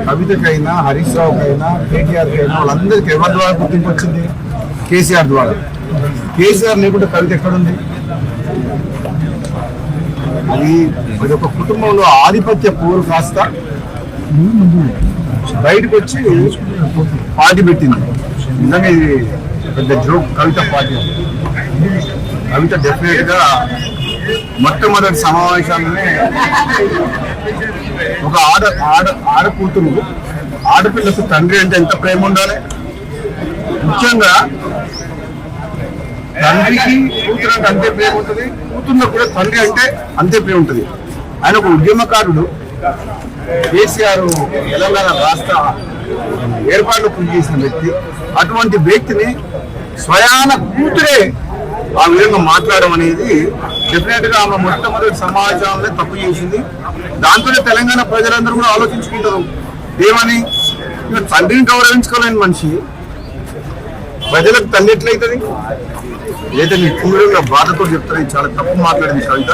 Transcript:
కవితకైనా హరీష్ రావుకైనా కేటీఆర్కైనా వాళ్ళందరికీ ఎవరి ద్వారా గుర్తింపు వచ్చింది? కేసీఆర్ ద్వారా. కేసీఆర్ లేకుంటే కవిత ఎక్కడుంది? అది ఒక కుటుంబంలో ఆధిపత్య పోరు కాస్త బయటకు వచ్చి పార్టీ పెట్టింది. నిజంగా ఇది పెద్ద జోక్. కవిత పార్టీ కవిత డెఫినెట్ గా మొట్టమొదటి సమావేశాలనే ఒక ఆడ కూతురు ఆడపిల్లకు తండ్రి అంటే ఎంత ప్రేమ ఉండాలి. ముఖ్యంగా తండ్రికి కూతురు అంటే అంతే ప్రేమ ఉంటుంది, కూతురులో కూడా తండ్రి అంటే అంతే ప్రేమ ఉంటుంది. ఆయన ఒక ఉద్యమకారుడు. కేసీఆర్ తెలంగాణ రాష్ట్ర ఏర్పాట్లు కృషి చేసిన వ్యక్తి. అటువంటి వ్యక్తిని స్వయాన కూతురే ఆ విధంగా మాట్లాడడం అనేది డెఫినెట్ గా ఆమె మొట్టమొదటి సమాజంలో తప్పు చేసింది. దాంతోనే తెలంగాణ ప్రజలందరూ కూడా ఆలోచించుకుంటారు ఏమని. తండ్రిని గౌరవించుకోలేని మనిషి ప్రజలకు తల్లి ఎట్లయితుంది? ఏదైతే నీ తీవ్రంగా బాధతో చెప్తారు. చాలా తప్పు మాట్లాడింది కవిత.